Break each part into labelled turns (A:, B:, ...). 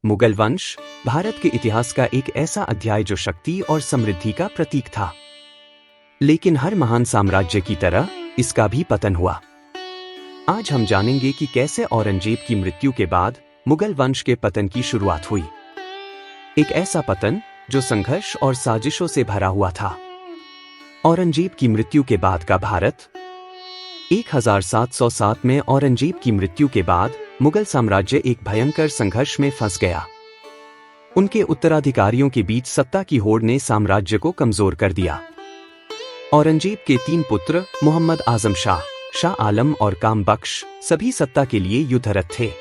A: मुगल वंश भारत के इतिहास का एक ऐसा अध्याय जो शक्ति और समृद्धि का प्रतीक था। लेकिन हर महान साम्राज्य की तरह इसका भी पतन हुआ। आज हम जानेंगे कि कैसे औरंगजेब की मृत्यु के बाद मुगल वंश के पतन की शुरुआत हुई। एक ऐसा पतन जो संघर्ष और साजिशों से भरा हुआ था। औरंगजेब की मृत्यु के बाद का भारत। 1707 में औरंगजेब की मृत्यु के बाद मुगल साम्राज्य एक भयंकर संघर्ष में फंस गया। उनके उत्तराधिकारियों के बीच सत्ता की होड़ ने साम्राज्य को कमजोर कर दिया। औरंगजेब के 3 पुत्र मोहम्मद आजम शाह, शाह आलम और काम बख्श सभी सत्ता के लिए युद्धरत थे।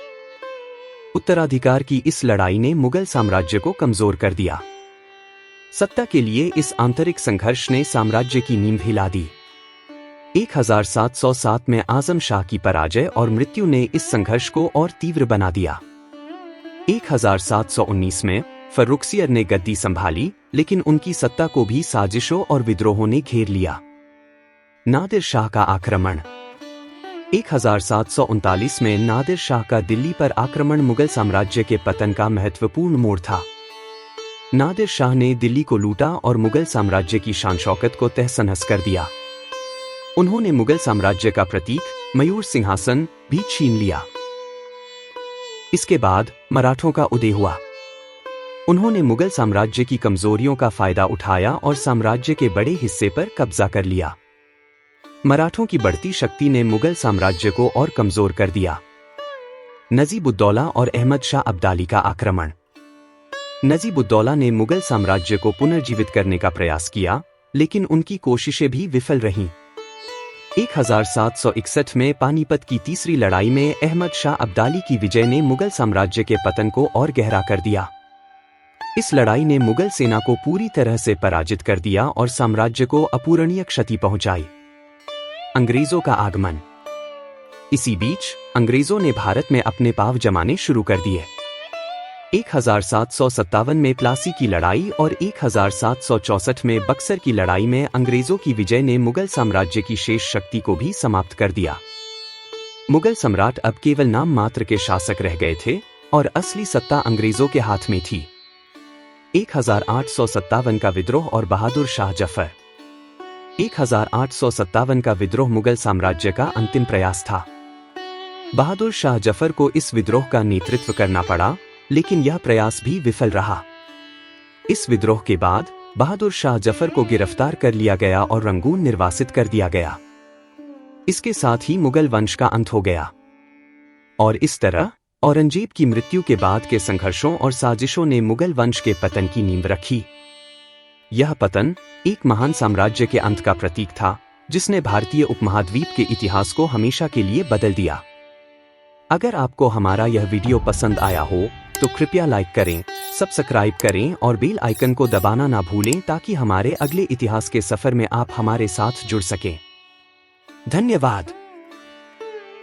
A: उत्तराधिकार की इस लड़ाई ने मुगल साम्राज्य को कमजोर कर दिया। सत्ता के लिए इस आंतरिक संघर्ष ने साम्राज्य की नींव हिला दी। 1707 में आजम शाह की पराजय और मृत्यु ने इस संघर्ष को और तीव्र बना दिया। 1719 में फर्रुखसियर ने गद्दी संभाली, लेकिन उनकी सत्ता को भी साजिशों और विद्रोहों ने घेर लिया। नादिर शाह का आक्रमण। 1739 में नादिर शाह का दिल्ली पर आक्रमण मुगल साम्राज्य के पतन का महत्वपूर्ण मोड़ था। नादिर शाह ने दिल्ली को लूटा और मुगल साम्राज्य की शान शौकत को तहस-नहस कर दिया। उन्होंने मुगल साम्राज्य का प्रतीक मयूर सिंहासन भी छीन लिया। इसके बाद मराठों का उदय हुआ। उन्होंने मुगल साम्राज्य की कमजोरियों का फायदा उठाया और साम्राज्य के बड़े हिस्से पर कब्जा कर लिया। मराठों की बढ़ती शक्ति ने मुगल साम्राज्य को और कमजोर कर दिया। नजीब-उद-दौला और अहमद शाह अब्दाली का आक्रमण। नजीब-उद-दौला ने मुगल साम्राज्य को पुनर्जीवित करने का प्रयास किया, लेकिन उनकी कोशिशें भी विफल रहीं। 1761 में पानीपत की तीसरी लड़ाई में अहमद शाह अब्दाली की विजय ने मुगल साम्राज्य के पतन को और गहरा कर दिया। इस लड़ाई ने मुगल सेना को पूरी तरह से पराजित कर दिया और साम्राज्य को अपूरणीय क्षति पहुंचाई। अंग्रेजों का आगमन। इसी बीच अंग्रेजों ने भारत में अपने पांव जमाने शुरू कर दिए। 1757 में प्लासी की लड़ाई और 1764 में बक्सर की लड़ाई में अंग्रेजों की विजय ने मुगल साम्राज्य की शेष शक्ति को भी समाप्त कर दिया। मुगल सम्राट अब केवल नाम मात्र के शासक रह गए थे और असली सत्ता अंग्रेजों के हाथ में थी। 1857 का विद्रोह और बहादुर शाह जफर। 1857 का विद्रोह मुगल साम्राज्य का अंतिम प्रयास था। बहादुर शाह जफर को इस विद्रोह का नेतृत्व करना पड़ा, लेकिन यह प्रयास भी विफल रहा। इस विद्रोह के बाद बहादुर शाह जफर को गिरफ्तार कर लिया गया और रंगून निर्वासित कर दिया गया। इसके साथ ही मुगल वंश का अंत हो गया। और इस तरह औरंगजेब की मृत्यु के बाद के संघर्षों और साजिशों ने मुगल वंश के पतन की नींव रखी। यह पतन एक महान साम्राज्य के अंत का प्रतीक था, जिसने भारतीय उपमहाद्वीप के इतिहास को हमेशा के लिए बदल दिया। अगर आपको हमारा यह वीडियो पसंद आया हो तो कृपया लाइक करें, सब्सक्राइब करें और बेल आइकन को दबाना ना भूलें ताकि हमारे अगले इतिहास के सफर में आप हमारे साथ जुड़ सकें। धन्यवाद।